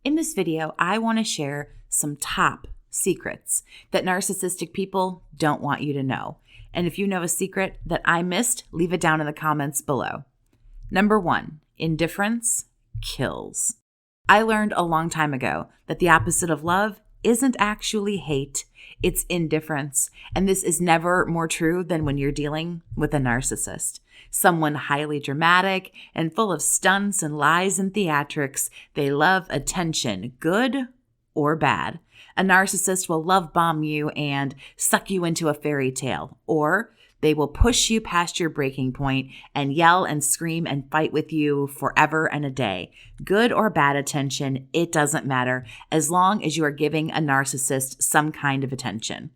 In this video, I want to share some top secrets that narcissistic people don't want you to know. And if you know a secret that I missed, leave it down in the comments below. Number 1, indifference kills. I learned a long time ago that the opposite of love isn't actually hate, it's indifference. And this is never more true than when you're dealing with a narcissist. Someone highly dramatic and full of stunts and lies and theatrics. They love attention, good or bad. A narcissist will love bomb you and suck you into a fairy tale, or they will push you past your breaking point and yell and scream and fight with you forever and a day. Good or bad attention, it doesn't matter as long as you are giving a narcissist some kind of attention.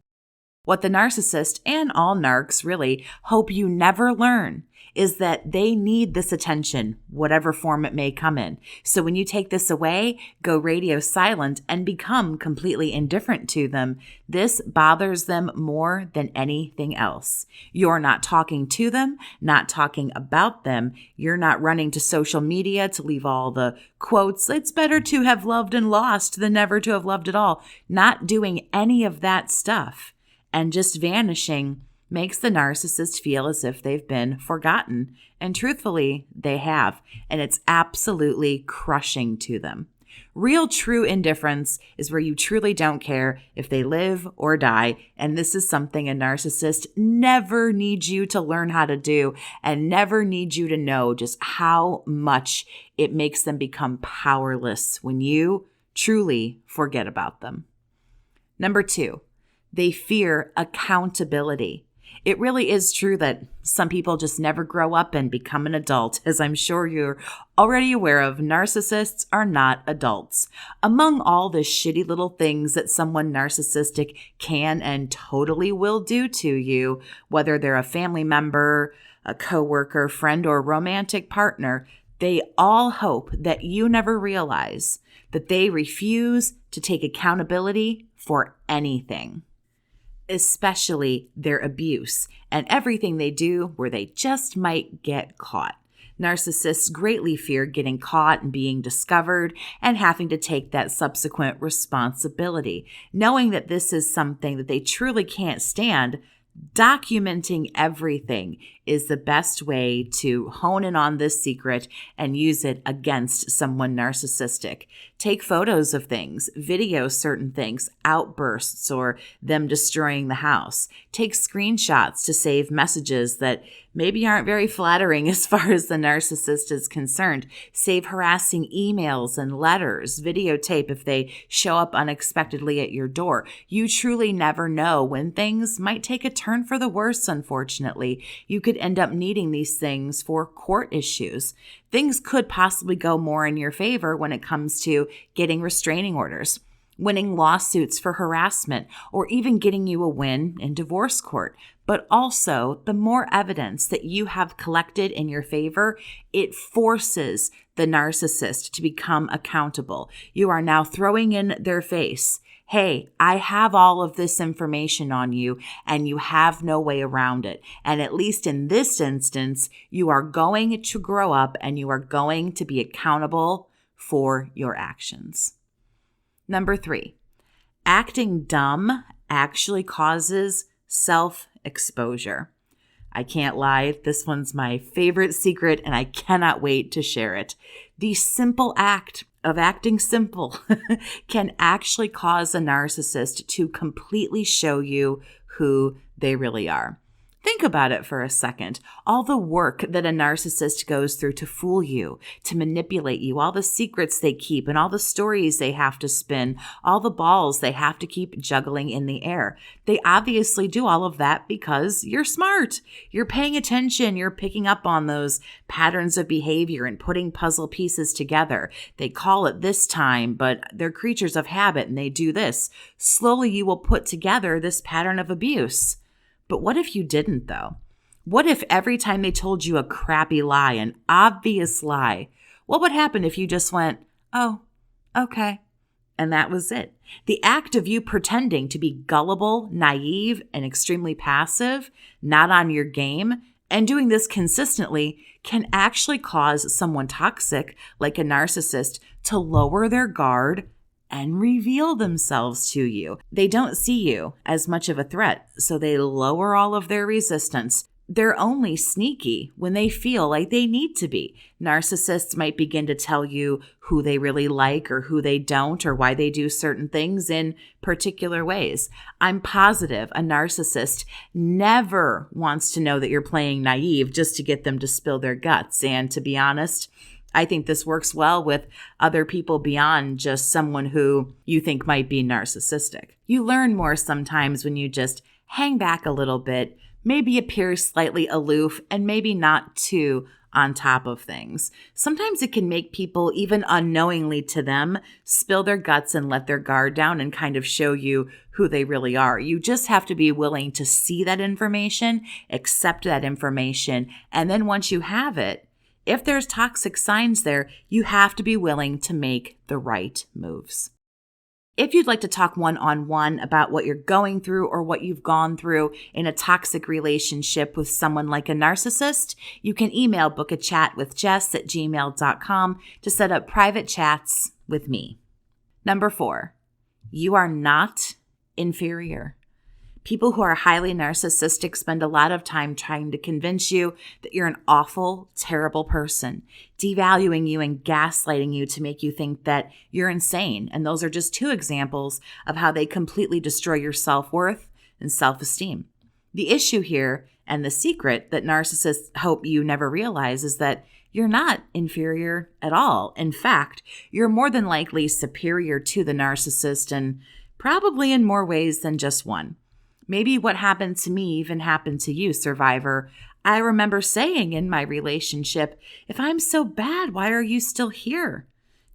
What the narcissist, and all narcs really, hope you never learn is that they need this attention, whatever form it may come in. So when you take this away, go radio silent and become completely indifferent to them, this bothers them more than anything else. You're not talking to them, not talking about them. You're not running to social media to leave all the quotes, "It's better to have loved and lost than never to have loved at all." Not doing any of that stuff and just vanishing makes the narcissist feel as if they've been forgotten. And truthfully, they have. And it's absolutely crushing to them. Real true indifference is where you truly don't care if they live or die. And this is something a narcissist never needs you to learn how to do and never needs you to know just how much it makes them become powerless when you truly forget about them. Number 2, they fear accountability. It really is true that some people just never grow up and become an adult. As I'm sure you're already aware of, narcissists are not adults. Among all the shitty little things that someone narcissistic can and totally will do to you, whether they're a family member, a coworker, friend, or romantic partner, they all hope that you never realize that they refuse to take accountability for anything, especially their abuse and everything they do where they just might get caught. Narcissists greatly fear getting caught and being discovered and having to take that subsequent responsibility. Knowing that this is something that they truly can't stand, documenting everything is the best way to hone in on this secret and use it against someone narcissistic. Take photos of things, video certain things, outbursts, or them destroying the house. Take screenshots to save messages that maybe aren't very flattering as far as the narcissist is concerned. Save harassing emails and letters. Videotape if they show up unexpectedly at your door. You truly never know when things might take a turn for the worse, unfortunately. You could end up needing these things for court issues. Things could possibly go more in your favor when it comes to getting restraining orders, winning lawsuits for harassment, or even getting you a win in divorce court. But also, the more evidence that you have collected in your favor, it forces the narcissist to become accountable. You are now throwing in their face, "Hey, I have all of this information on you and you have no way around it. And at least in this instance, you are going to grow up and you are going to be accountable for your actions." Number 3, acting dumb actually causes self-exposure. I can't lie, this one's my favorite secret and I cannot wait to share it. The simple act of acting simple can actually cause a narcissist to completely show you who they really are. Think about it for a second. All the work that a narcissist goes through to fool you, to manipulate you, all the secrets they keep and all the stories they have to spin, all the balls they have to keep juggling in the air. They obviously do all of that because you're smart. You're paying attention. You're picking up on those patterns of behavior and putting puzzle pieces together. They call it this time, but they're creatures of habit and they do this. Slowly you will put together this pattern of abuse. But what if you didn't, though? What if every time they told you a crappy lie, an obvious lie, what would happen if you just went, "Oh, okay," and that was it? The act of you pretending to be gullible, naive, and extremely passive, not on your game, and doing this consistently can actually cause someone toxic, like a narcissist, to lower their guard and reveal themselves to you. They don't see you as much of a threat, so they lower all of their resistance. They're only sneaky when they feel like they need to be. Narcissists might begin to tell you who they really like or who they don't, or why they do certain things in particular ways. I'm positive a narcissist never wants to know that you're playing naive just to get them to spill their guts. And to be honest, I think this works well with other people beyond just someone who you think might be narcissistic. You learn more sometimes when you just hang back a little bit, maybe appear slightly aloof, and maybe not too on top of things. Sometimes it can make people, even unknowingly to them, spill their guts and let their guard down and kind of show you who they really are. You just have to be willing to see that information, accept that information, and then once you have it, if there's toxic signs there, you have to be willing to make the right moves. If you'd like to talk one-on-one about what you're going through or what you've gone through in a toxic relationship with someone like a narcissist, you can email BookAChatWithJess@gmail.com to set up private chats with me. Number 4, you are not inferior. People who are highly narcissistic spend a lot of time trying to convince you that you're an awful, terrible person, devaluing you and gaslighting you to make you think that you're insane. And those are just 2 examples of how they completely destroy your self-worth and self-esteem. The issue here, and the secret that narcissists hope you never realize, is that you're not inferior at all. In fact, you're more than likely superior to the narcissist, and probably in more ways than just one. Maybe what happened to me even happened to you, survivor. I remember saying in my relationship, if I'm so bad, why are you still here?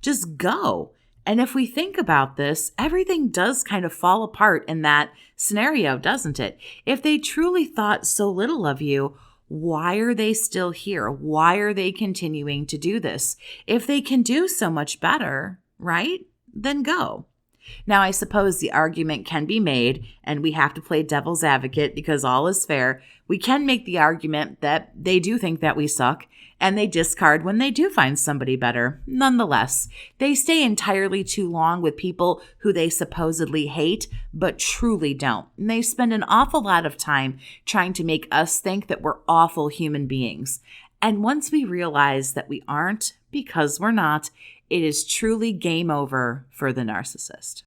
Just go. And if we think about this, everything does kind of fall apart in that scenario, doesn't it? If they truly thought so little of you, why are they still here? Why are they continuing to do this? If they can do so much better, right? Then go. Now, I suppose the argument can be made, and we have to play devil's advocate because all is fair. We can make the argument that they do think that we suck, and they discard when they do find somebody better. Nonetheless, they stay entirely too long with people who they supposedly hate, but truly don't. And they spend an awful lot of time trying to make us think that we're awful human beings. And once we realize that we aren't, because we're not, it is truly game over for the narcissist.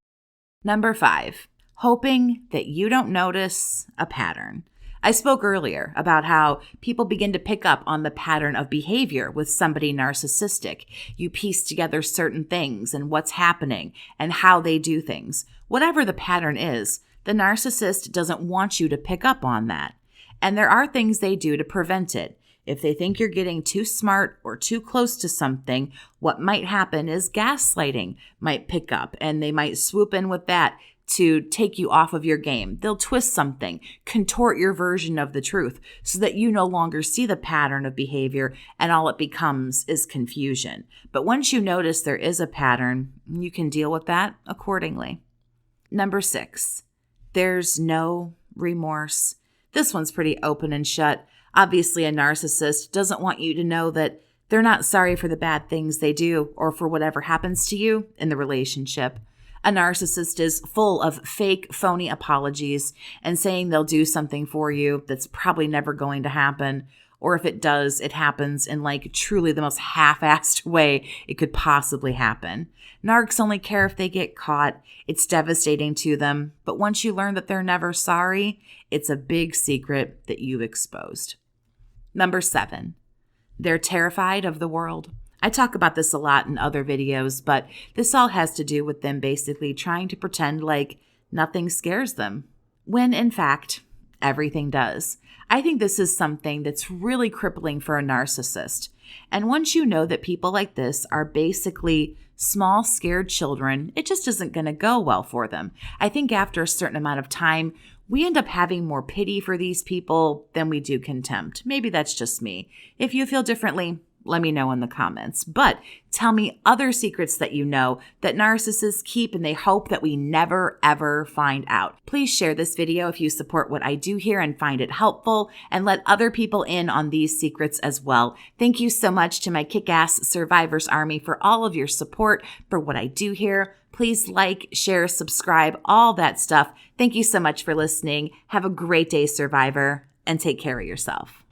Number 5, hoping that you don't notice a pattern. I spoke earlier about how people begin to pick up on the pattern of behavior with somebody narcissistic. You piece together certain things and what's happening and how they do things. Whatever the pattern is, the narcissist doesn't want you to pick up on that. And there are things they do to prevent it. If they think you're getting too smart or too close to something, what might happen is gaslighting might pick up, and they might swoop in with that to take you off of your game. They'll twist something, contort your version of the truth so that you no longer see the pattern of behavior, and all it becomes is confusion. But once you notice there is a pattern, you can deal with that accordingly. Number 6, there's no remorse. This one's pretty open and shut. Obviously, a narcissist doesn't want you to know that they're not sorry for the bad things they do or for whatever happens to you in the relationship. A narcissist is full of fake, phony apologies and saying they'll do something for you that's probably never going to happen. Or if it does, it happens in like truly the most half-assed way it could possibly happen. Narcs only care if they get caught. It's devastating to them. But once you learn that they're never sorry, it's a big secret that you've exposed. Number 7, they're terrified of the world. I talk about this a lot in other videos, but this all has to do with them basically trying to pretend like nothing scares them, when in fact, everything does. I think this is something that's really crippling for a narcissist. And once you know that people like this are basically small, scared children, it just isn't going to go well for them. I think after a certain amount of time, we end up having more pity for these people than we do contempt. Maybe that's just me. If you feel differently, let me know in the comments. But tell me other secrets that you know that narcissists keep and they hope that we never, ever find out. Please share this video if you support what I do here and find it helpful, and let other people in on these secrets as well. Thank you so much to my kick-ass survivors army for all of your support for what I do here. Please like, share, subscribe, all that stuff. Thank you so much for listening. Have a great day, survivor, and take care of yourself.